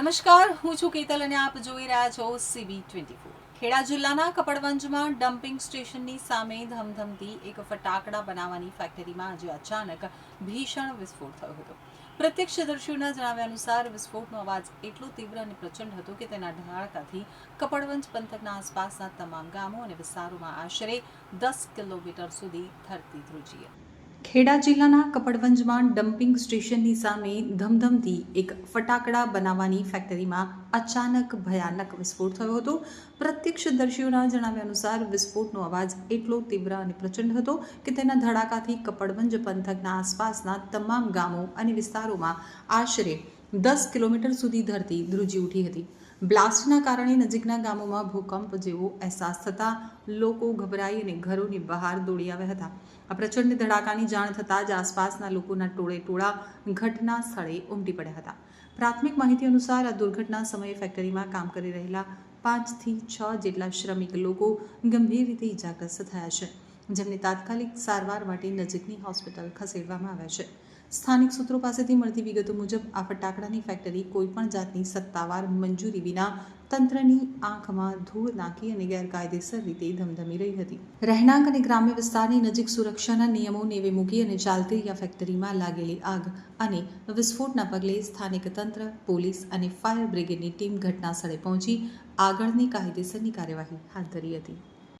નમસ્કાર, હું છું કેતલ અને આપ જોઈ રહ્યા છો CB24। ખેડા જિલ્લાના કપડવંજમાં ડમ્પિંગ સ્ટેશનની સામે ધમધમતી એક ફટાકડા બનાવવાની ફેક્ટરીમાં આજે અચાનક ભીષણ વિસ્ફોટ થયો હતો। પ્રત્યક્ષદર્શીઓના જણાવ્યા અનુસાર વિસ્ફોટનો અવાજ એટલો તીવ્ર અને પ્રચંડ હતો કે તેના ધડાકાથી કપડવંજ પંથકના આસપાસના તમામ ગામો અને વિસ્તારોમાં આશરે 10 કિલોમીટર સુધી ધરતી ધ્રુજી હતી। ખેડા જિલ્લાના કપડવંજમાં ડમ્પિંગ સ્ટેશનની સામે ધમધમતી એક ફટાકડા બનાવવાની ફેક્ટરીમાં અચાનક ભયાનક વિસ્ફોટ થયો હતો। પ્રત્યક્ષદર્શીઓના જણાવ્યા અનુસાર વિસ્ફોટનો અવાજ એટલો તીવ્ર અને પ્રચંડ હતો કે તેના ધડાકાથી કપડવંજ પંથકના આસપાસના તમામ ગામો અને વિસ્તારોમાં આશરે 10 કિલોમીટર સુધી ધરતી ધ્રુજી ઉઠી હતી। બ્લાસ્ટના કારણે નજીકના ગામોમાં ભૂકંપ જેવો અહેસાસ થતાં લોકો ગભરાઈ અને ઘરોની બહાર દોડી આવ્યા હતા। આ પ્રચંડ ધડાકાની જાણ થતાં જ આસપાસના લોકોના ટોળા ઘટના સ્થળે ઉમટી પડ્યા હતા। પ્રાથમિક માહિતી અનુસાર આ દુર્ઘટના સમયે ફેક્ટરીમાં કામ કરી રહેલા 5 થી 6 જેટલા શ્રમિક લોકો ગંભીર રીતે ઇજાગ્રસ્ત થયા છે, જેમને તાત્કાલિક સારવાર માટે નજીકની હોસ્પિટલ ખસેડવામાં આવ્યા છે। સ્થાનિક સૂત્રો પાસેથી મળતી વિગતો મુજબ આ ફટાકડાની ફેક્ટરી કોઈપણ જાતની સત્તાવાર મંજૂરી વિના તંત્રની આંખમાં ધૂળ નાખી અને ગેરકાયદેસર રીતે ધમધમી રહી હતી। રહેણાંક અને ગ્રામ્ય વિસ્તારની નજીક સુરક્ષાના નિયમો નેવે મૂકી અને ચાલતી આ ફેક્ટરીમાં લાગેલી આગ અને વિસ્ફોટના પગલે સ્થાનિક તંત્ર, પોલીસ અને ફાયર બ્રિગેડની ટીમ ઘટના સ્થળે પહોંચી આગળની કાયદેસરની કાર્યવાહી હાથ ધરી હતી।